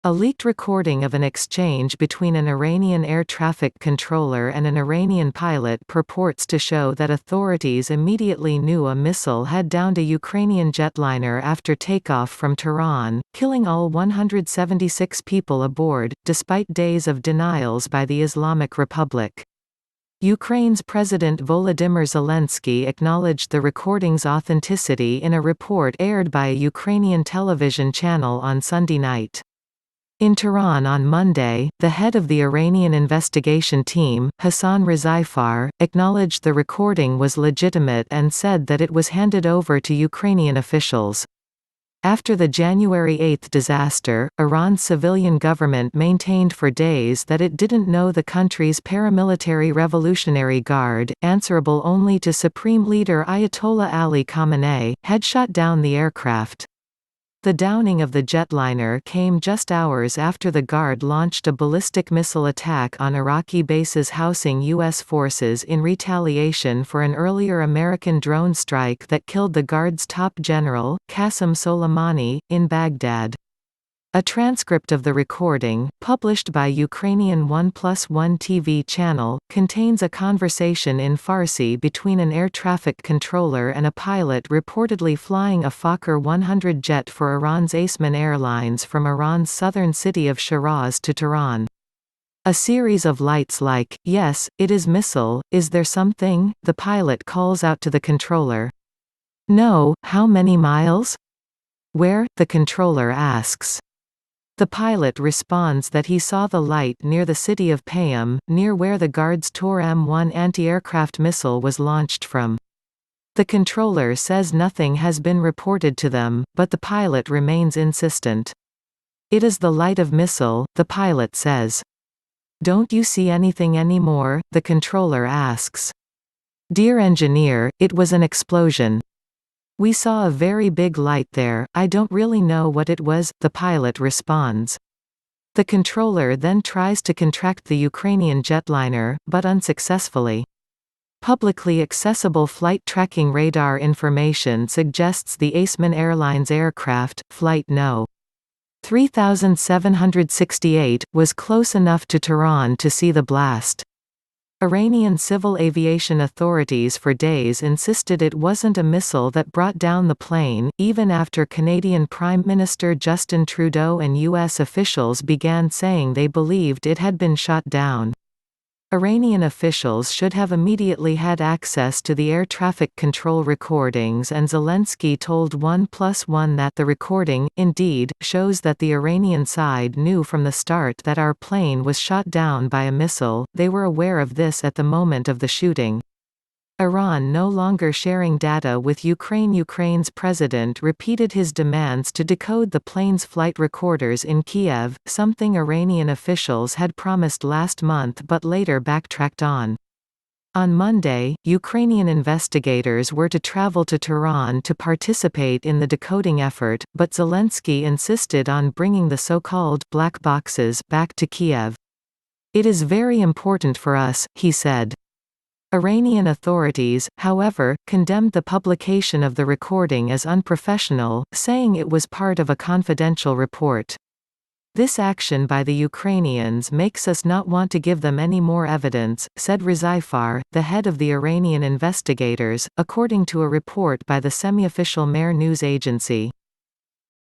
A leaked recording of an exchange between an Iranian air traffic controller and an Iranian pilot purports to show that authorities immediately knew a missile had downed a Ukrainian jetliner after takeoff from Tehran, killing all 176 people aboard, despite days of denials by the Islamic Republic. Ukraine's President Volodymyr Zelensky acknowledged the recording's authenticity in a report aired by a Ukrainian television channel on Sunday night. In Tehran on Monday, the head of the Iranian investigation team, Hassan Rezaifar, acknowledged the recording was legitimate and said that it was handed over to Ukrainian officials. After the January 8 disaster, Iran's civilian government maintained for days that it didn't know the country's paramilitary Revolutionary Guard, answerable only to Supreme Leader Ayatollah Ali Khamenei, had shot down the aircraft. The downing of the jetliner came just hours after the Guard launched a ballistic missile attack on Iraqi bases housing U.S. forces in retaliation for an earlier American drone strike that killed the Guard's top general, Qasem Soleimani, in Baghdad. A transcript of the recording, published by Ukrainian 1+1 TV channel, contains a conversation in Farsi between an air traffic controller and a pilot reportedly flying a Fokker 100 jet for Iran's Asus Airlines from Iran's southern city of Shiraz to Tehran. A series of lights like, "Yes, it is missile, is there something?" the pilot calls out to the controller. "No, how many miles?" "Where?" the controller asks. The pilot responds that he saw the light near the city of Payam, near where the Guard's Tor M1 anti-aircraft missile was launched from. The controller says nothing has been reported to them, but the pilot remains insistent. "It is the light of missile," the pilot says. "Don't you see anything anymore?" the controller asks. "Dear engineer, it was an explosion. We saw a very big light there, I don't really know what it was," the pilot responds. The controller then tries to contract the Ukrainian jetliner, but unsuccessfully. Publicly accessible flight tracking radar information suggests the Asus Airlines aircraft, Flight No. 3768, was close enough to Tehran to see the blast. Iranian civil aviation authorities for days insisted it wasn't a missile that brought down the plane, even after Canadian Prime Minister Justin Trudeau and U.S. officials began saying they believed it had been shot down. Iranian officials should have immediately had access to the air traffic control recordings, and Zelensky told 1+1 that the recording, indeed, shows that the Iranian side knew from the start that our plane was shot down by a missile. They were aware of this at the moment of the shooting. Iran no longer sharing data with Ukraine. Ukraine's president repeated his demands to decode the plane's flight recorders in Kiev, something Iranian officials had promised last month but later backtracked on. On Monday, Ukrainian investigators were to travel to Tehran to participate in the decoding effort, but Zelensky insisted on bringing the so-called black boxes back to Kiev. "It is very important for us," he said. Iranian authorities, however, condemned the publication of the recording as unprofessional, saying it was part of a confidential report. "This action by the Ukrainians makes us not want to give them any more evidence," said Rezaifar, the head of the Iranian investigators, according to a report by the semi-official Mehr news agency.